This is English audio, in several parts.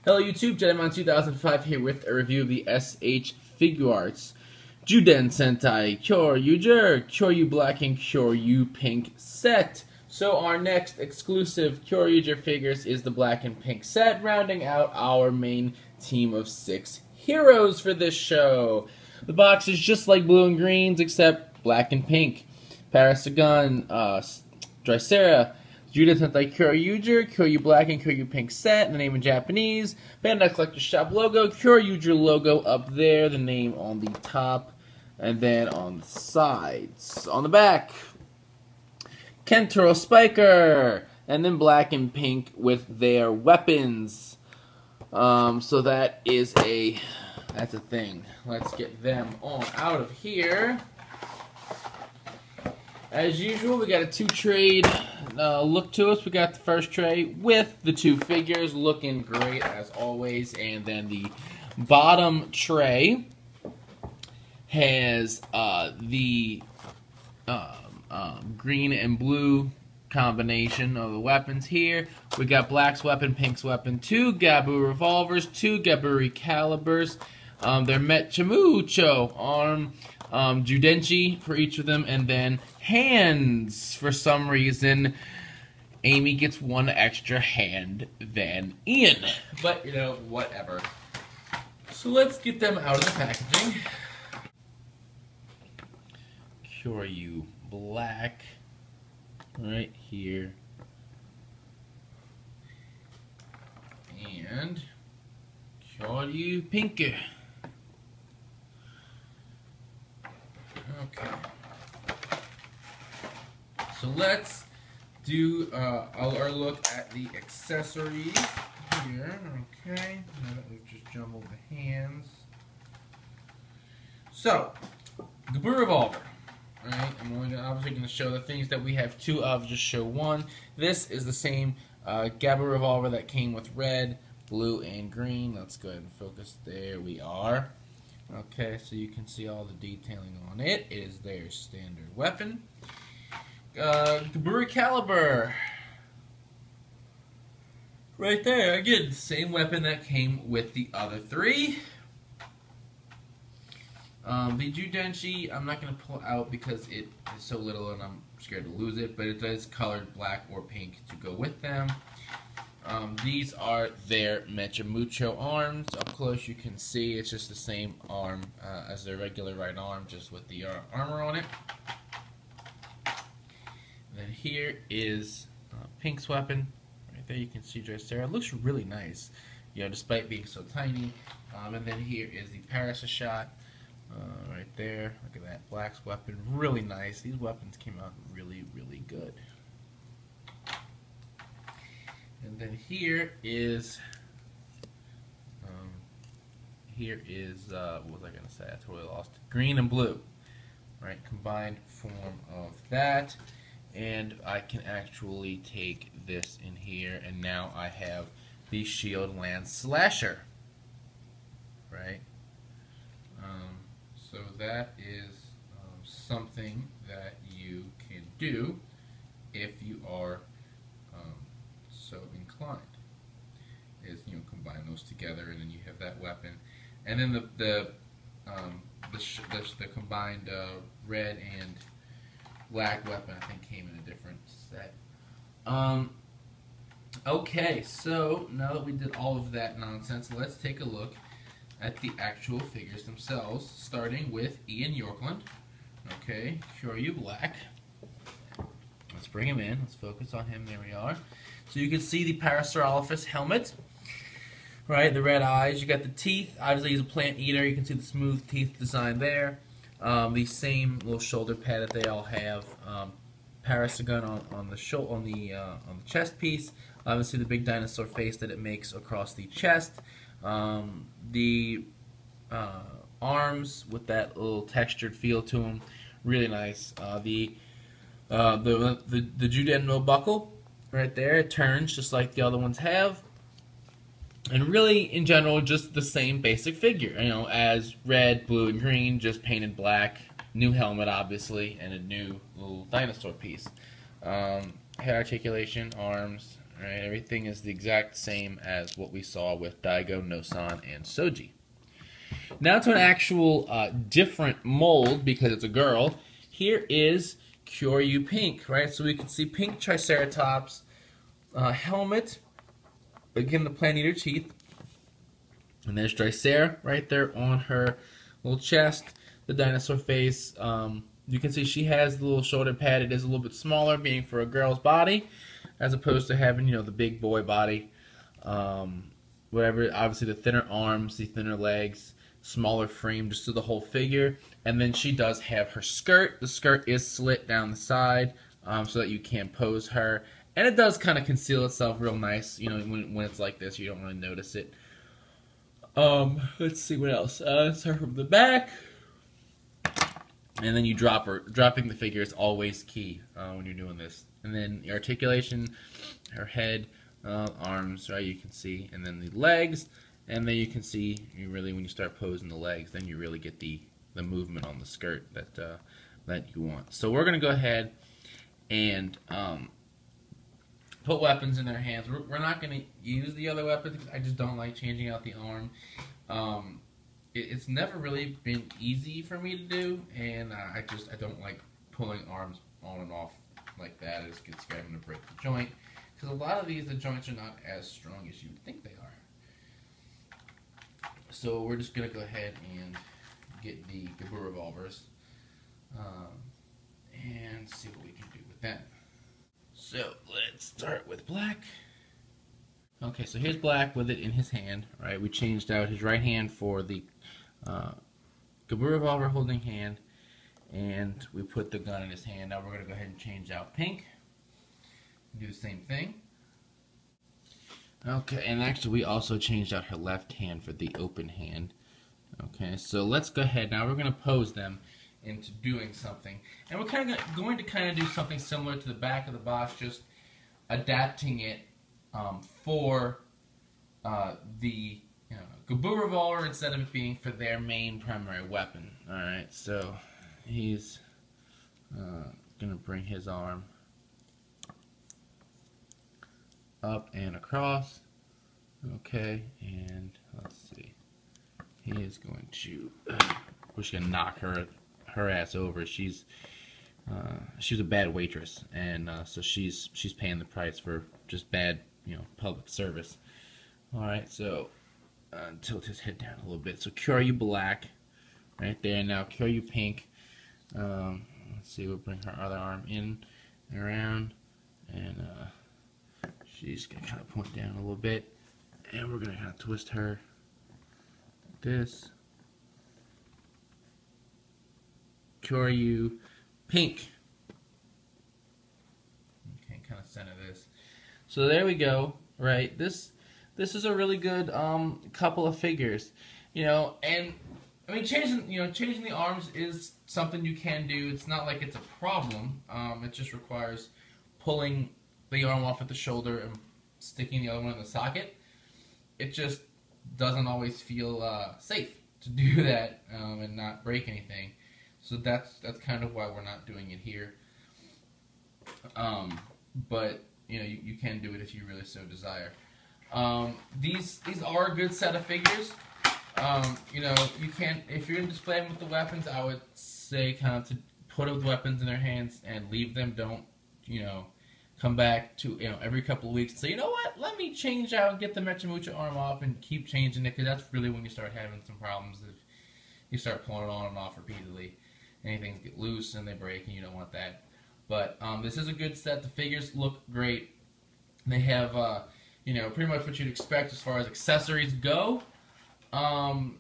Hello YouTube, Jedimon 2005 here with a review of the S.H.Figuarts Sentai Kyoryu Black and Kyoryu Pink set. So our next exclusive Kyoryu figures is the black and pink set, rounding out our main team of 6 heroes for this show. The box is just like blue and greens except black and pink. Parasagon, Drysera, Sentai Kyoryu Black and Kyoryu Pink set, the name in Japanese. Bandai Collector Shop logo, Kyoryu logo up there, the name on the top, and then on the sides. On the back, Kentaro Spiker, and then black and pink with their weapons. So that's a thing. Let's get them on out of here. As usual, we got a 2-trade look to us. We got the first tray with the 2 figures looking great as always, and then the bottom tray has the green and blue combination of the weapons here. We got black's weapon, pink's weapon, 2 Gabu revolvers, 2 Gaburi calibers. They're Mechamucho arm, Judenchi for each of them, and then hands. For some reason, Amy gets 1 extra hand than Ian. But, you know, whatever. So let's get them out of the packaging. Kyoryu Black, right here. And Kyoryu Pink. Okay. So let's do our look at the accessories here. Okay. Now that we've just jumbled the hands. So, Gaburi revolver. Alright, I'm obviously going to show the things that we have 2 of, just show 1. This is the same Gabu revolver that came with red, blue, and green. Let's go ahead and focus. There we are. Okay, so you can see all the detailing on it. It is their standard weapon. Gaburi caliber. Right there, again, same weapon that came with the other 3. The Judenchi, I'm not going to pull out because it is so little and I'm scared to lose it, but it is colored black or pink to go with them. These are their Mechamucho arms. Up close you can see it's just the same arm as their regular right arm, just with the armor on it. And then here is Pink's weapon. Right there you can see Drysera. It looks really nice, you know, despite being so tiny. And then here is the Parasagon. Right there, look at that, Black's weapon, really nice. These weapons came out really, really good. And then here is, what was I going to say? I totally lost it. Green and blue, right? Combined form of that. And I can actually take this in here, and now I have the Shield Lance Slasher, right? So that is something that you can do if you are so inclined. Is, you know, combine those together, and then you have that weapon, and then the combined red and black weapon I think came in a different set. Okay, so now that we did all of that nonsense, let's take a look at the actual figures themselves, starting with Ian Yorkland. Okay, Kyoryu Black. Let's bring him in. Let's focus on him. There we are. So you can see the Parasaurolophus helmet, right? The red eyes. You got the teeth. Obviously, he's a plant eater. You can see the smooth teeth design there. The same little shoulder pad that they all have. Parasagon on the chest piece. Obviously, the big dinosaur face that it makes across the chest. The arms with that little textured feel to them, really nice. The Judenmo buckle right there, it turns just like the other ones have, and really in general just the same basic figure, you know, as red, blue, and green, just painted black. New helmet obviously, and a new little dinosaur piece. Head articulation, arms, Right, everything is the exact same as what we saw with Daigo, Nosan, and Soji. Now to an actual different mold, because it's a girl. Here is Kyoryu Pink, right? So we can see pink Triceratops helmet. Again, the plant eater teeth. And there's Tricer right there on her little chest. The dinosaur face. You can see she has the little shoulder pad. It is a little bit smaller, being for a girl's body, as opposed to having, the big boy body. Whatever. Obviously, the thinner arms, the thinner legs, smaller frame, just to the whole figure. And then she does have her skirt. The skirt is slit down the side, so that you can't pose her. And it does kind of conceal itself real nice. When it's like this, you don't really notice it. Let's see what else. Let's start from the back. And then you drop her. Dropping the figure is always key when you're doing this. And then the articulation, her head, arms, right, you can see. And then the legs. And then you can see, when you start posing the legs, then you really get the movement on the skirt that you want. So we're going to go ahead and put weapons in their hands. We're not going to use the other weapons because I just don't like changing out the arm. It's never really been easy for me to do, and I don't like pulling arms on and off like that. I just get scared I'm going to break the joint, because a lot of the joints are not as strong as you would think they are. So we're just going to go ahead and get the Gaboo revolvers and see what we can do with that. So let's start with Black. Okay, so here's Black with it in his hand. Right, we changed out his right hand for the Gaboo revolver holding hand, and we put the gun in his hand. Now we're going to go ahead and change out Pink. Do the same thing. Okay, and actually we also changed out her left hand for the open hand. Okay, so let's go ahead. Now we're going to pose them into doing something. And we're going to do something similar to the back of the box, just adapting it for the Gaboo revolver instead of it being for their main primary weapon. Alright, so he's going to bring his arm up and across. Okay, and let's see. He is going to, we're just going to knock her ass over. She was a bad waitress, and so she's paying the price for just bad, public service. All right, so tilt his head down a little bit. So Kyoryu Black, right there. Now Kyoryu Pink. Let's see. We'll bring her other arm in and around, and she's gonna kind of point down a little bit, and we're gonna kind of twist her like this. Kyoryu Pink. Okay, kind of center this. So there we go. Right, this is a really good couple of figures, and I mean changing the arms is something you can do. It's not like it's a problem. It just requires pulling the arm off at the shoulder and sticking the other one in the socket. It just doesn't always feel safe to do that and not break anything. So that's kind of why we're not doing it here. But you can do it if you really so desire. These are a good set of figures. You can, if you're going to display them with the weapons, I would say kind of to put the weapons in their hands and leave them. Don't come back to every couple of weeks and say, you know what, let me change out, get the Mechamucha arm off, and keep changing it, because that's really when you start having some problems. If you start pulling it on and off repeatedly, anything get loose and they break, and you don't want that. But this is a good set. The figures look great. They have pretty much what you'd expect as far as accessories go. And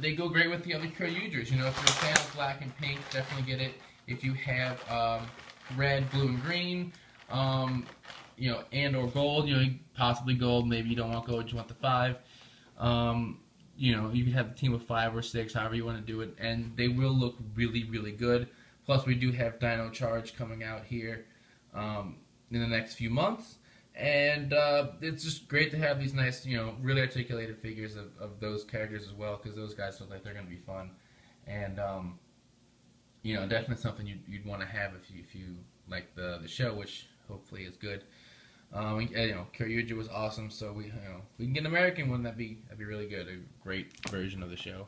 they go great with the other Kyoryugers. If you're a fan of Black and Pink, definitely get it. If you have red, blue, and green, and or gold, possibly gold. Maybe you don't want gold, you want the 5. You can have a team of 5 or 6, however you want to do it, and they will look really, really good. Plus, we do have Dino Charge coming out here in the next few months. And it's just great to have these nice, really articulated figures of those characters as well, because those guys look like they're going to be fun. And, definitely something you'd want to have if you like the show, which hopefully is good. Kyoryu was awesome, so we can get an American one. That'd be really good. A great version of the show.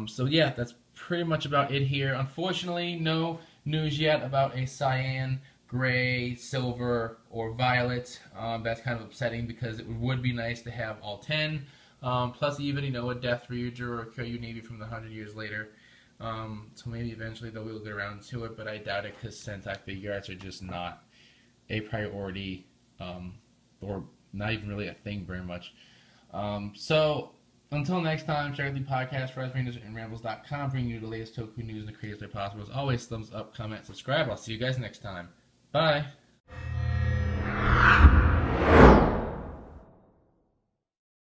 So yeah, that's pretty much about it here. Unfortunately, no news yet about a cyan, gray, silver, or violet. That's kind of upsetting because it would be nice to have all 10. Plus even, a Death Ryuger or Kyoryu Navy from the 100 years later. So maybe eventually we'll get around to it, but I doubt it because Sentai Figuarts are just not a priority, or not even really a thing very much. So until next time, check out the podcast for and rambles.com, bringing you the latest Toku news in the creative way possible. As always, thumbs up, comment, subscribe. I'll see you guys next time. Bye.